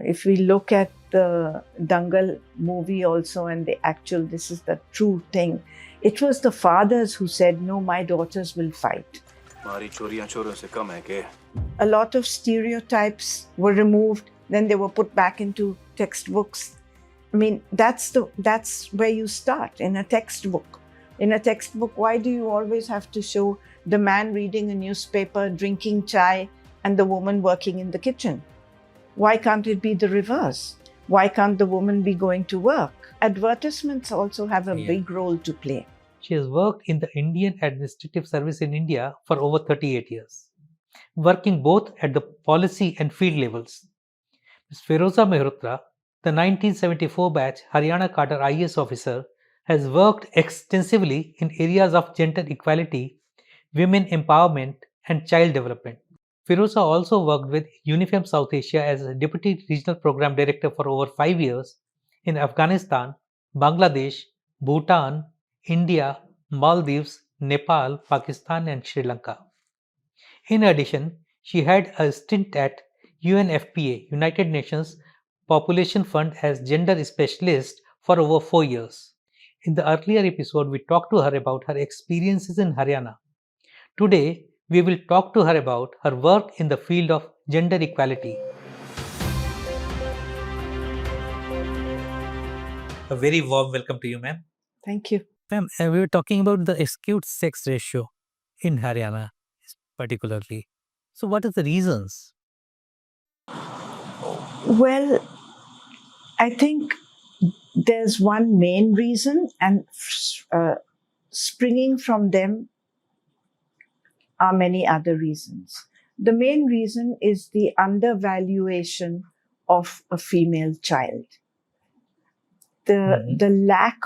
If we look at the Dangal movie also, and this is the true thing, it was the fathers who said, no, my daughters will fight. A lot of stereotypes were removed, then they were put back into textbooks. I mean, that's where you start, in a textbook. In a textbook, why do you always have to show the man reading a newspaper, drinking chai, and the woman working in the kitchen? Why can't it be the reverse? Why can't the woman be going to work? Advertisements also have a big role to play. She has worked in the Indian Administrative Service in India for over 38 years, working both at the policy and field levels. Ms. Firoza Mehrotra, the 1974 batch Haryana cadre IAS officer, has worked extensively in areas of gender equality, women empowerment, and child development. Firoza also worked with UNIFEM South Asia as a Deputy Regional Program Director for over 5 years in Afghanistan, Bangladesh, Bhutan, India, Maldives, Nepal, Pakistan, and Sri Lanka. In addition, she had a stint at UNFPA, United Nations Population Fund, as gender specialist for over 4 years. In the earlier episode, we talked to her about her experiences in Haryana. Today, we will talk to her about her work in the field of gender equality. A very warm welcome to you, ma'am. Thank you. Ma'am, we were talking about the skewed sex ratio in Haryana particularly. So what are the reasons? Well, I think there's one main reason, and springing from them are many other reasons. The main reason is the undervaluation of a female child. The lack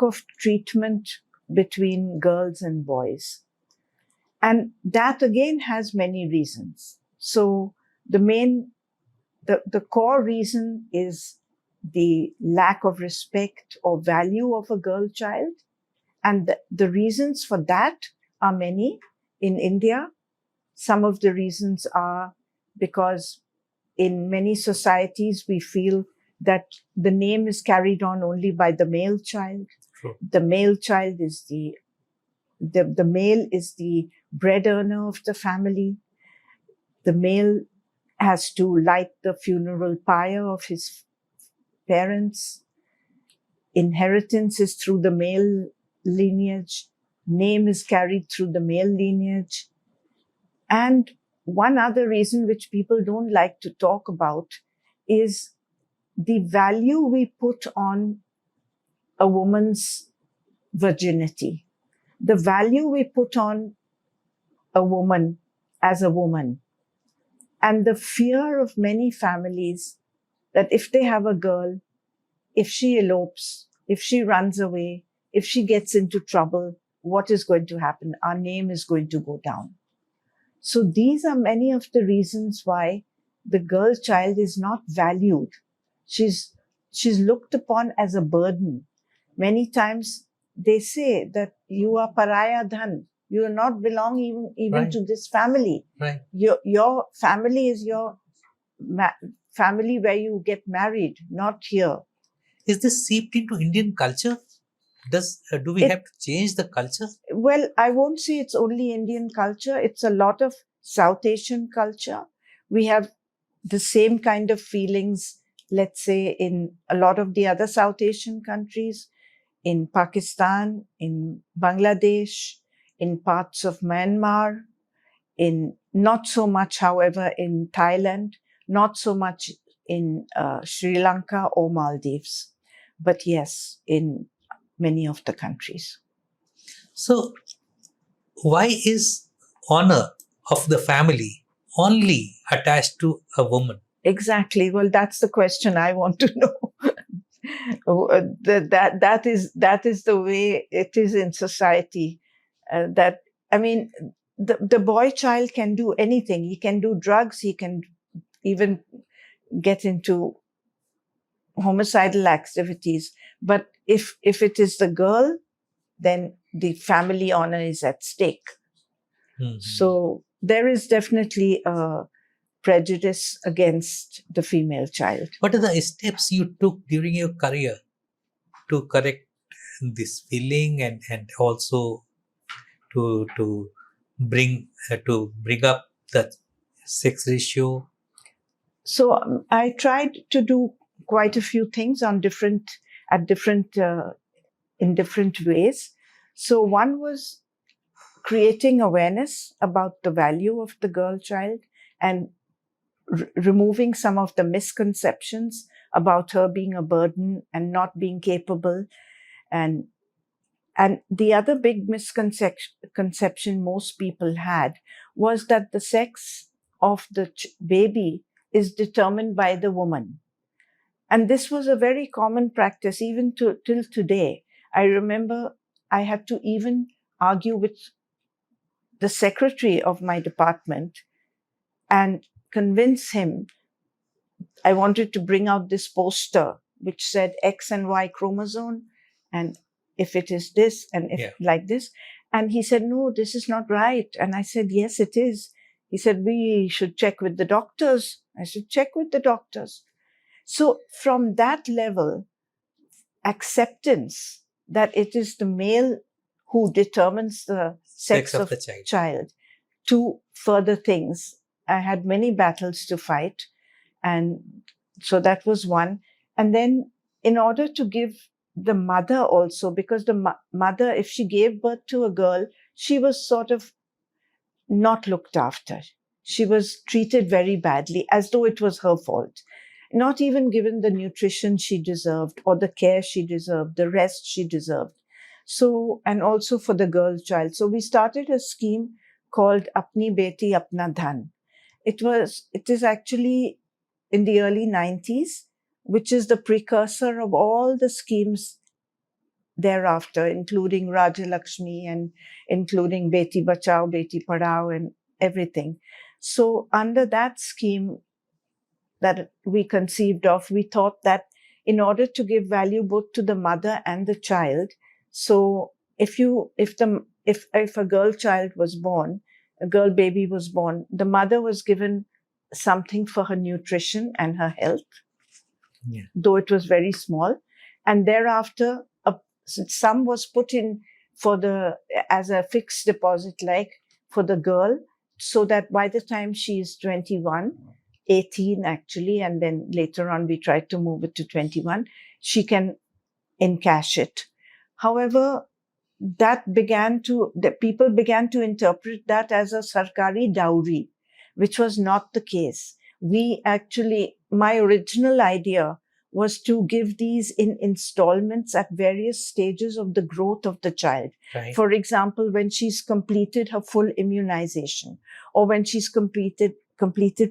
of treatment between girls and boys. And that again has many reasons. So the core reason is the lack of respect or value of a girl child. And the reasons for that are many. In India, some of the reasons are because in many societies we feel that the name is carried on only by the male child. True. The male child is the male is the bread earner of the family. The male has to light the funeral pyre of his parents. Inheritance is through the male lineage. Name is carried through the male lineage. And one other reason which people don't like to talk about is the value we put on a woman's virginity. The value we put on a woman as a woman. And the fear of many families that if they have a girl, if she elopes, if she runs away, if she gets into trouble, what is going to happen? Our name is going to go down. So these are many of the reasons why the girl child is not valued. She's looked upon as a burden. Many times they say that you are paraya dhan. You do not belong even Right. to this family. Right. Your family is your family where you get married, not here. Is this seeped into Indian culture? Do we have to change the culture? Well, I won't say it's only Indian culture. It's a lot of South Asian culture. We have the same kind of feelings, let's say, in a lot of the other South Asian countries, in Pakistan, in Bangladesh, in parts of Myanmar, in not so much, however, in Thailand, not so much in Sri Lanka or Maldives, but yes, in many of the countries. So, why is honor of the family only attached to a woman? Exactly. Well, that's the question I want to know. that is the way it is in society. The boy child can do anything. He can do drugs. He can even get into homicidal activities. But if it is the girl, then the family honor is at stake. Mm-hmm. So there is definitely prejudice against the female child. What are the steps you took during your career to correct this feeling and also to bring up the sex ratio? So I tried to do quite a few things in different ways. So one was creating awareness about the value of the girl child and removing some of the misconceptions about her being a burden and not being capable. And the other big misconception most people had was that the sex of the baby is determined by the woman. And this was a very common practice even till today. I remember I had to even argue with the secretary of my department and convince him. I wanted to bring out this poster which said X and Y chromosome, and if it is this and if like this. And he said, no, this is not right. And I said, yes, it is. He said, we should check with the doctors. I should check with the doctors. So from that level, acceptance that it is the male who determines the sex of the child to further things. I had many battles to fight. And so that was one. And then in order to give the mother also, because the mother, if she gave birth to a girl, she was sort of not looked after. She was treated very badly, as though it was her fault. Not even given the nutrition she deserved or the care she deserved, the rest she deserved. So, and also for the girl child. So we started a scheme called Apni Beti Apna Dhan. It is actually in the early 90s, which is the precursor of all the schemes thereafter, including Raja Lakshmi and including Beti Bachao, Beti Padhao and everything. So under that scheme that we conceived of, we thought that in order to give value both to the mother and the child, so if a girl child was born, a girl baby was born, the mother was given something for her nutrition and her health, though it was very small. And thereafter, a sum was put in as a fixed deposit, like for the girl, so that by the time she is 21, 18 actually, and then later on we tried to move it to 21, she can encash it. However, people began to interpret that as a sarkari dowry, which was not the case. My original idea was to give these in installments at various stages of the growth of the child. Right. For example, when she's completed her full immunization, or when she's completed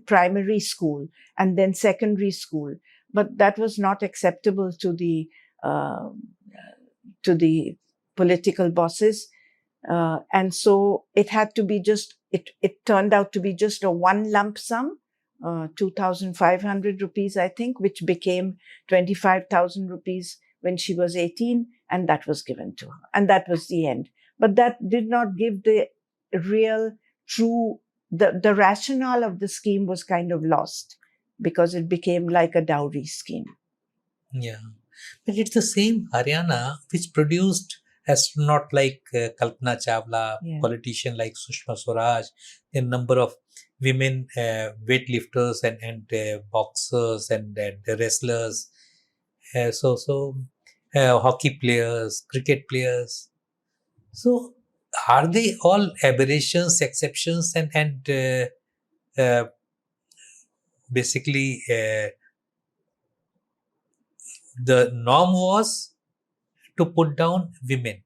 primary school and then secondary school. But that was not acceptable to the political bosses. And so it had to be it turned out to be just a one lump sum, 2,500 rupees, I think, which became 25,000 rupees when she was 18. And that was given to her. And that was the end. But that did not give the real, true, the rationale of the scheme was kind of lost because it became like a dowry scheme. Yeah. But it's the same Haryana which produced astronaut like Kalpana Chawla, politician like Sushma Swaraj, a number of women weightlifters and boxers and wrestlers, hockey players, cricket players. So are they all aberrations, exceptions, and basically the norm was to put down women?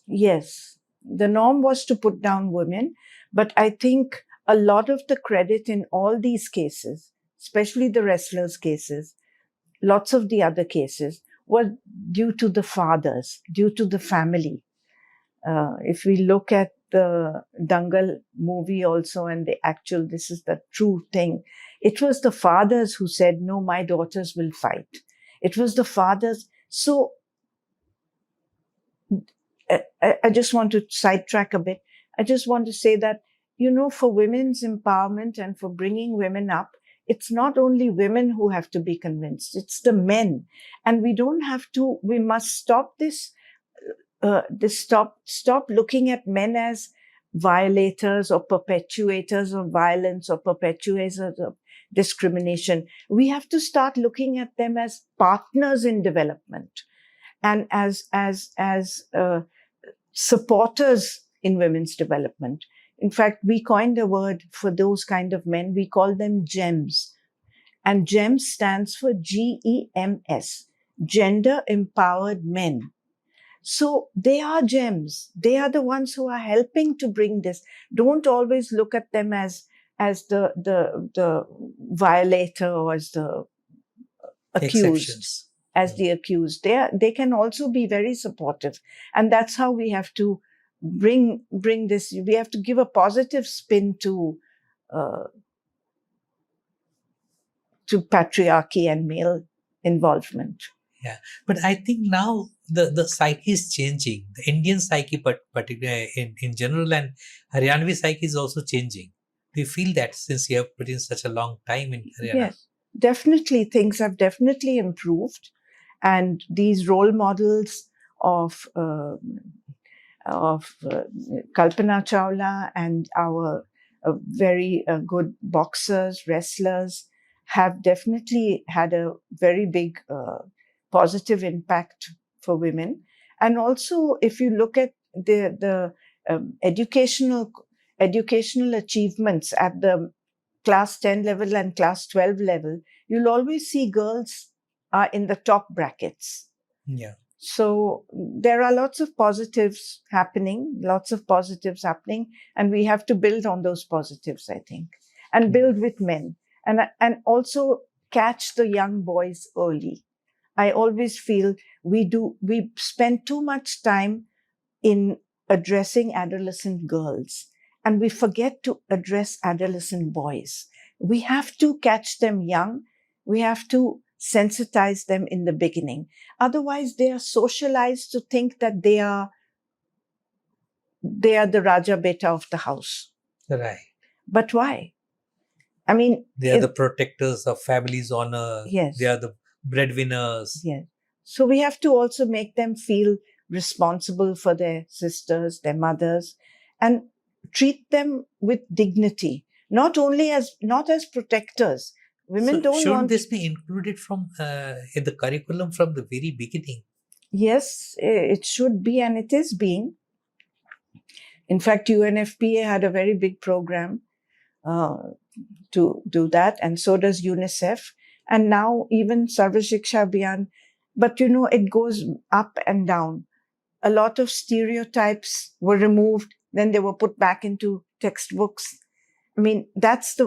Yes, the norm was to put down women, but I think a lot of the credit in all these cases, especially the wrestlers' cases, lots of the other cases, were due to the fathers, due to the family. If we look at the Dangal movie also, and this is the true thing, it was the fathers who said, no, my daughters will fight. It was the fathers. So I just want to sidetrack a bit. I just want to say that for women's empowerment and for bringing women up, it's not only women who have to be convinced, it's the men. And we must stop stop looking at men as violators or perpetuators of violence or perpetuators of discrimination. We have to start looking at them as partners in development and as supporters in women's development. In fact, we coined a word for those kind of men. We call them GEMS. And GEMS stands for GEMS, Gender Empowered Men. So they are gems. They are the ones who are helping to bring this. Don't always look at them as the violator or as the accused. Exceptions. As the accused. They can also be very supportive. And that's how we have to bring this. We have to give a positive spin to patriarchy and male involvement. Yeah, but I think now the psyche is changing. The Indian psyche, particularly in general, and Haryanvi psyche is also changing. Do you feel that since you have put in such a long time in Haryana? Yes, definitely. Things have definitely improved. And these role models of Kalpana Chawla and our very good boxers, wrestlers have definitely had a very big positive impact for women. And also, if you look at the educational achievements at the class 10 level and class 12 level, you'll always see girls are in the top brackets. Yeah. So there are lots of positives happening, and we have to build on those positives, I think, and build with men, and also catch the young boys early. I always feel we spend too much time in addressing adolescent girls, and we forget to address adolescent boys. We have to catch them young. We have to sensitize them in the beginning. Otherwise, they are socialized to think that they are the Raja Beta of the house. Right. But why? I mean, they are the protectors of family's honor. Yes. They are the breadwinners. Yes. So we have to also make them feel responsible for their sisters, their mothers, and treat them with dignity. Not as protectors. Women don't shouldn't want. This be included from in the curriculum from the very beginning? Yes, it should be, and it is being. In fact, UNFPA had a very big program to do that, and so does UNICEF, and now even Sarva Shiksha Abhiyan. But it goes up and down. A lot of stereotypes were removed, then they were put back into textbooks. I mean, that's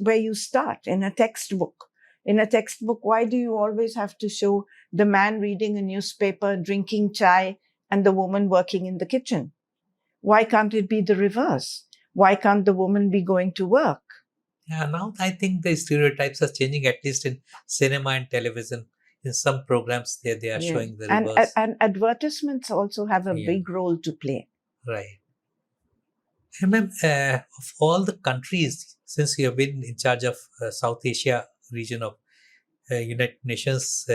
where you start, in a textbook. In a textbook, why do you always have to show the man reading a newspaper, drinking chai, and the woman working in the kitchen? Why can't it be the reverse? Why can't the woman be going to work? Yeah, now I think the stereotypes are changing, at least in cinema and television. In some programs, they are showing the reverse. And advertisements also have a big role to play. Right. And ma'am, of all the countries, since you have been in charge of South Asia region of United Nations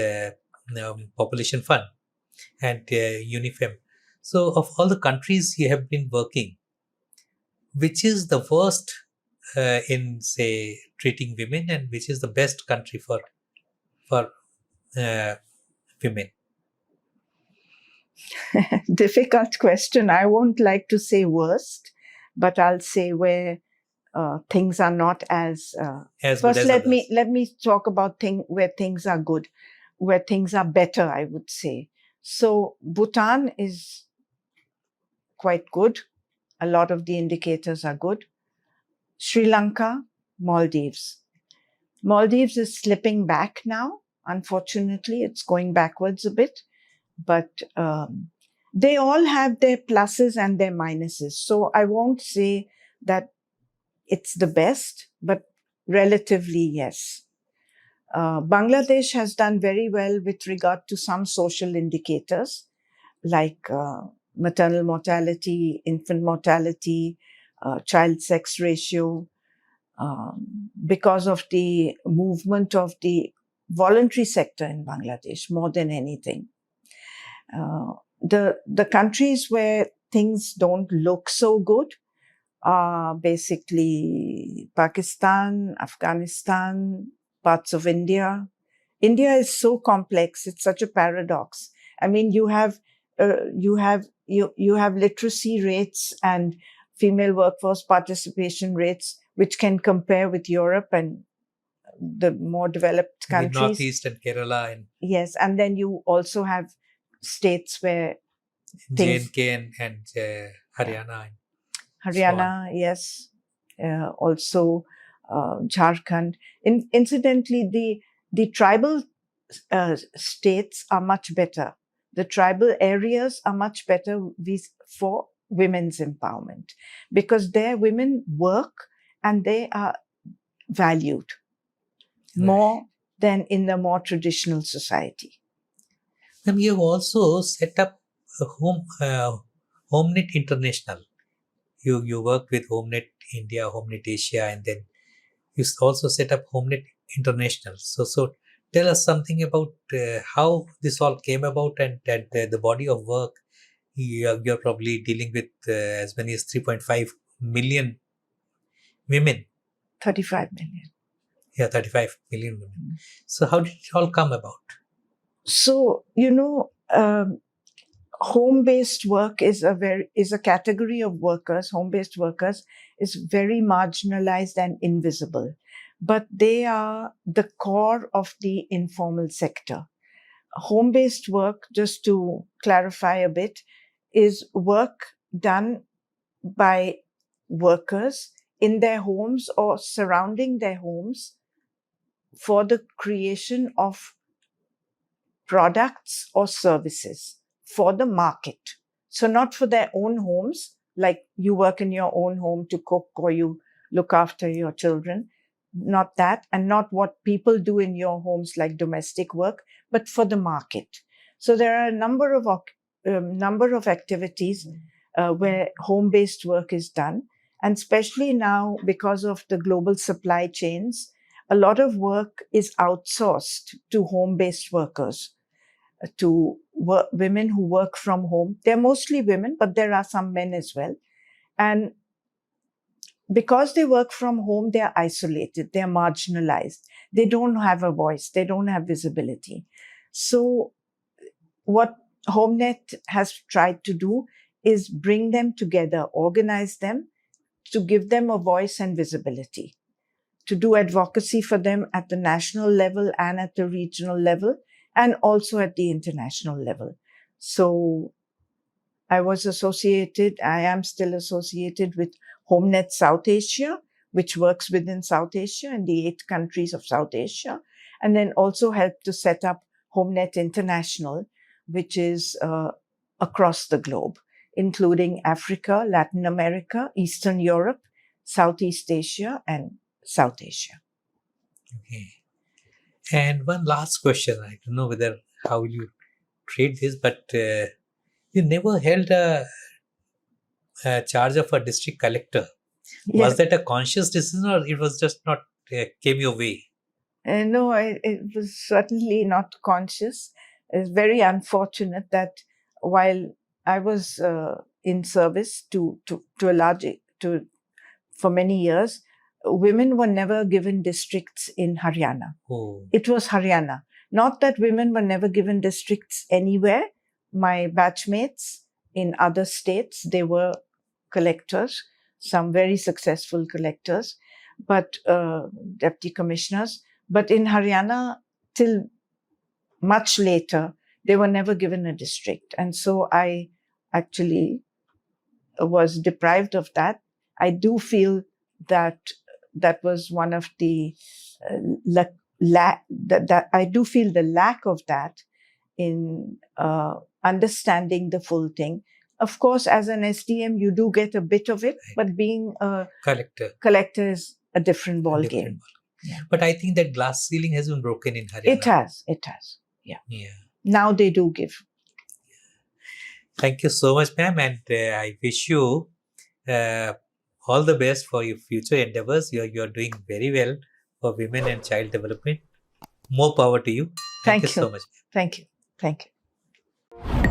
Population Fund and UNIFEM, so of all the countries you have been working, which is the worst in, say, treating women, and which is the best country for women? Difficult question. I won't like to say worst, but I'll say where things are not as As first, good as let me talk about where things are good, where things are better, I would say. So Bhutan is quite good. A lot of the indicators are good. Sri Lanka, Maldives. Maldives is slipping back now. Unfortunately, it's going backwards a bit. But they all have their pluses and their minuses. So I won't say that it's the best, but relatively, yes. Bangladesh has done very well with regard to some social indicators like maternal mortality, infant mortality, child sex ratio, because of the movement of the voluntary sector in Bangladesh more than anything. The countries where things don't look so good are basically Pakistan, Afghanistan, parts of India. India is so complex; it's such a paradox. I mean, you have literacy rates and female workforce participation rates which can compare with Europe and the more developed countries. The Northeast and Kerala and Yes, and then you also have states where J&K and Haryana. Haryana, yes, also Jharkhand. Incidentally, the tribal states are much better. The tribal areas are much better for women's empowerment because there women work and they are valued more than in the more traditional society. Then you have also set up a HomeNet International. You worked with HomeNet India, HomeNet Asia, and then you also set up HomeNet International. So tell us something about how this all came about and the body of work. You're probably dealing with as many as 3.5 million women. 35 million. Yeah, 35 million women. So how did it all come about? So, home-based work is a category of workers. Home-based workers is very marginalized and invisible, but they are the core of the informal sector. Home-based work, just to clarify a bit, is work done by workers in their homes or surrounding their homes for the creation of products or services for the market. So not for their own homes, like you work in your own home to cook or you look after your children, not that, and not what people do in your homes like domestic work, but for the market. So there are a number of activities where home-based work is done. And especially now, because of the global supply chains, a lot of work is outsourced to home-based workers, to women who work from home. They're mostly women, but there are some men as well. And because they work from home, they're isolated, they're marginalized. They don't have a voice, they don't have visibility. So what HomeNet has tried to do is bring them together, organize them, to give them a voice and visibility, to do advocacy for them at the national level and at the regional level, and also at the international level. So I am still associated with HomeNet South Asia, which works within South Asia and the 8 countries of South Asia, and then also helped to set up HomeNet International, which is across the globe, including Africa, Latin America, Eastern Europe, Southeast Asia, and South Asia. Okay. And one last question. I don't know how you treat this, but you never held a charge of a district collector. Yes. Was that a conscious decision or it was just not came your way? No, it was certainly not conscious. It's very unfortunate that while I was in service for many years, women were never given districts in Haryana. Oh. It was Haryana. Not that women were never given districts anywhere. My batchmates in other states, they were collectors, some very successful collectors, but deputy commissioners. But in Haryana, till much later, they were never given a district. And so I actually was deprived of that. I do feel that was one of the I do feel the lack of that in understanding the full thing. Of course, as an SDM, you do get a bit of it, but being a collector is a different ball game. Yeah. But I think that glass ceiling has been broken in Haryana. It has. Yeah. Yeah. Now they do give. Thank you so much, ma'am, and I wish you all the best for your future endeavors. You're doing very well for women and child development. More power to you. Thank you so much. Thank you. Thank you.